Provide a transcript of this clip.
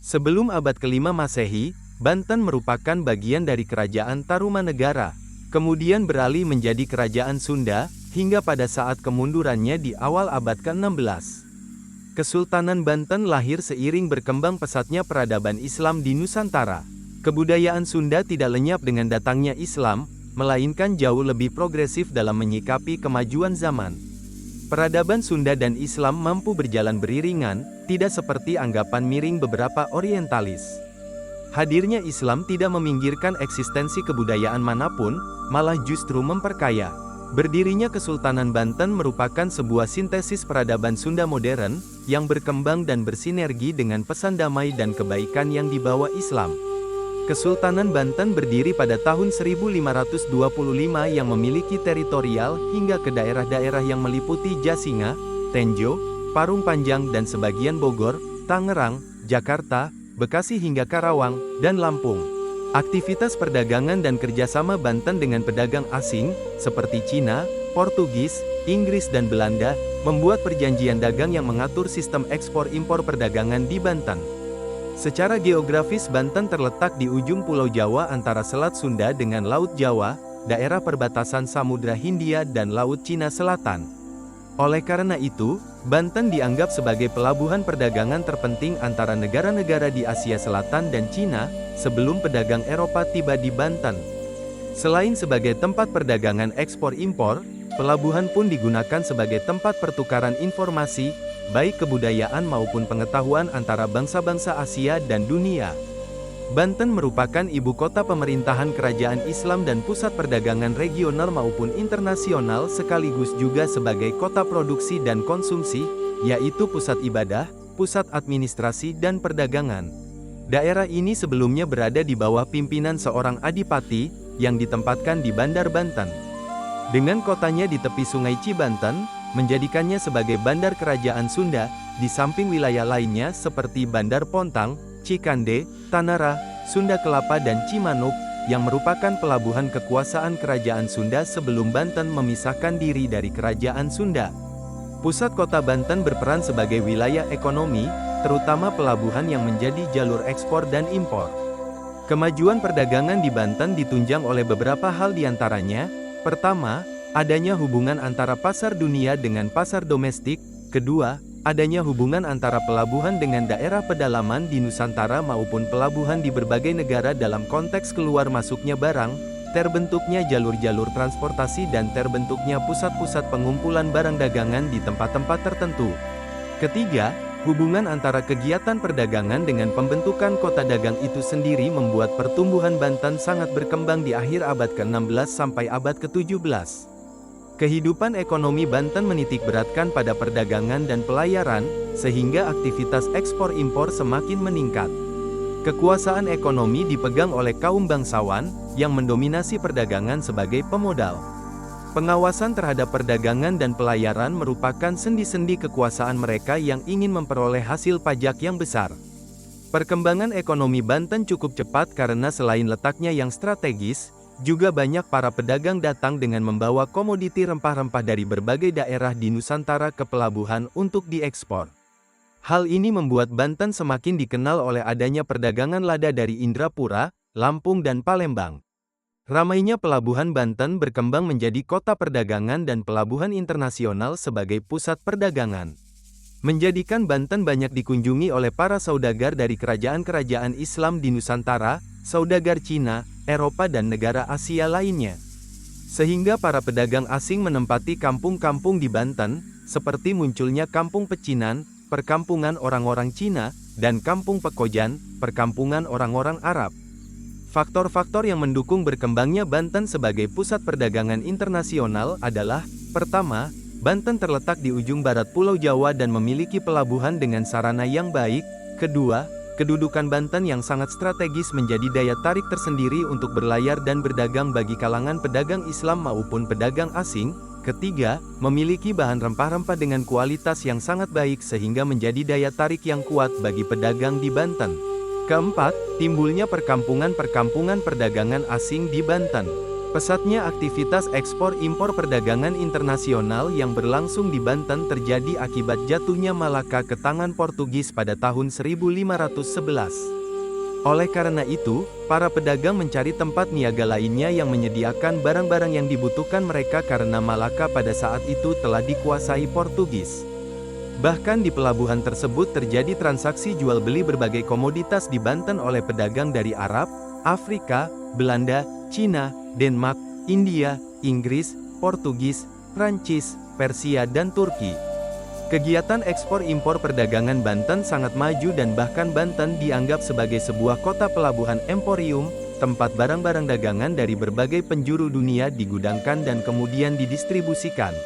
Sebelum abad ke-5 Masehi, Banten merupakan bagian dari Kerajaan Tarumanegara, kemudian beralih menjadi Kerajaan Sunda, hingga pada saat kemundurannya di awal abad ke-16. Kesultanan Banten lahir seiring berkembang pesatnya peradaban Islam di Nusantara. Kebudayaan Sunda tidak lenyap dengan datangnya Islam, melainkan jauh lebih progresif dalam menyikapi kemajuan zaman. Peradaban Sunda dan Islam mampu berjalan beriringan, tidak seperti anggapan miring beberapa orientalis. Hadirnya Islam tidak meminggirkan eksistensi kebudayaan manapun, malah justru memperkaya. Berdirinya Kesultanan Banten merupakan sebuah sintesis peradaban Sunda modern, yang berkembang dan bersinergi dengan pesan damai dan kebaikan yang dibawa Islam. Kesultanan Banten berdiri pada tahun 1525 yang memiliki teritorial hingga ke daerah-daerah yang meliputi Jasinga, Tenjo, Parung Panjang dan sebagian Bogor, Tangerang, Jakarta, Bekasi hingga Karawang, dan Lampung. Aktivitas perdagangan dan kerjasama Banten dengan pedagang asing, seperti Cina, Portugis, Inggris dan Belanda, membuat perjanjian dagang yang mengatur sistem ekspor-impor perdagangan di Banten. Secara geografis Banten terletak di ujung Pulau Jawa antara Selat Sunda dengan Laut Jawa, daerah perbatasan Samudra Hindia dan Laut Cina Selatan. Oleh karena itu, Banten dianggap sebagai pelabuhan perdagangan terpenting antara negara-negara di Asia Selatan dan Cina, sebelum pedagang Eropa tiba di Banten. Selain sebagai tempat perdagangan ekspor-impor, pelabuhan pun digunakan sebagai tempat pertukaran informasi, baik kebudayaan maupun pengetahuan antara bangsa-bangsa Asia dan dunia. Banten merupakan ibu kota pemerintahan kerajaan Islam dan pusat perdagangan regional maupun internasional sekaligus juga sebagai kota produksi dan konsumsi, yaitu pusat ibadah, pusat administrasi dan perdagangan. Daerah ini sebelumnya berada di bawah pimpinan seorang adipati, yang ditempatkan di Bandar Banten. Dengan kotanya di tepi Sungai Cibanten, menjadikannya sebagai bandar kerajaan Sunda, di samping wilayah lainnya seperti Bandar Pontang, Cikande, Tanara, Sunda Kelapa dan Cimanuk, yang merupakan pelabuhan kekuasaan kerajaan Sunda sebelum Banten memisahkan diri dari kerajaan Sunda. Pusat kota Banten berperan sebagai wilayah ekonomi, terutama pelabuhan yang menjadi jalur ekspor dan impor. Kemajuan perdagangan di Banten ditunjang oleh beberapa hal diantaranya. Pertama, adanya hubungan antara pasar dunia dengan pasar domestik. Kedua, adanya hubungan antara pelabuhan dengan daerah pedalaman di Nusantara maupun pelabuhan di berbagai negara dalam konteks keluar masuknya barang, terbentuknya jalur-jalur transportasi dan terbentuknya pusat-pusat pengumpulan barang dagangan di tempat-tempat tertentu. Ketiga, hubungan antara kegiatan perdagangan dengan pembentukan kota dagang itu sendiri membuat pertumbuhan Banten sangat berkembang di akhir abad ke-16 sampai abad ke-17. Kehidupan ekonomi Banten menitik beratkan pada perdagangan dan pelayaran, sehingga aktivitas ekspor-impor semakin meningkat. Kekuasaan ekonomi dipegang oleh kaum bangsawan, yang mendominasi perdagangan sebagai pemodal. Pengawasan terhadap perdagangan dan pelayaran merupakan sendi-sendi kekuasaan mereka yang ingin memperoleh hasil pajak yang besar. Perkembangan ekonomi Banten cukup cepat karena selain letaknya yang strategis, juga banyak para pedagang datang dengan membawa komoditi rempah-rempah dari berbagai daerah di Nusantara ke pelabuhan untuk diekspor. Hal ini membuat Banten semakin dikenal oleh adanya perdagangan lada dari Indrapura, Lampung dan Palembang. Ramainya pelabuhan Banten berkembang menjadi kota perdagangan dan pelabuhan internasional sebagai pusat perdagangan. Menjadikan Banten banyak dikunjungi oleh para saudagar dari kerajaan-kerajaan Islam di Nusantara, saudagar Cina, Eropa dan negara Asia lainnya. Sehingga para pedagang asing menempati kampung-kampung di Banten, seperti munculnya Kampung Pecinan, perkampungan orang-orang Cina, dan Kampung Pekojan, perkampungan orang-orang Arab. Faktor-faktor yang mendukung berkembangnya Banten sebagai pusat perdagangan internasional adalah, pertama, Banten terletak di ujung barat Pulau Jawa dan memiliki pelabuhan dengan sarana yang baik. Kedua, kedudukan Banten yang sangat strategis menjadi daya tarik tersendiri untuk berlayar dan berdagang bagi kalangan pedagang Islam maupun pedagang asing. Ketiga, memiliki bahan rempah-rempah dengan kualitas yang sangat baik sehingga menjadi daya tarik yang kuat bagi pedagang di Banten. Keempat, timbulnya perkampungan-perkampungan perdagangan asing di Banten. Pesatnya aktivitas ekspor-impor perdagangan internasional yang berlangsung di Banten terjadi akibat jatuhnya Malaka ke tangan Portugis pada tahun 1511. Oleh karena itu, para pedagang mencari tempat niaga lainnya yang menyediakan barang-barang yang dibutuhkan mereka karena Malaka pada saat itu telah dikuasai Portugis. Bahkan di pelabuhan tersebut terjadi transaksi jual beli berbagai komoditas di Banten oleh pedagang dari Arab, Afrika, Belanda, Cina, Denmark, India, Inggris, Portugis, Prancis, Persia dan Turki. Kegiatan ekspor-impor perdagangan Banten sangat maju dan bahkan Banten dianggap sebagai sebuah kota pelabuhan emporium, tempat barang-barang dagangan dari berbagai penjuru dunia digudangkan dan kemudian didistribusikan.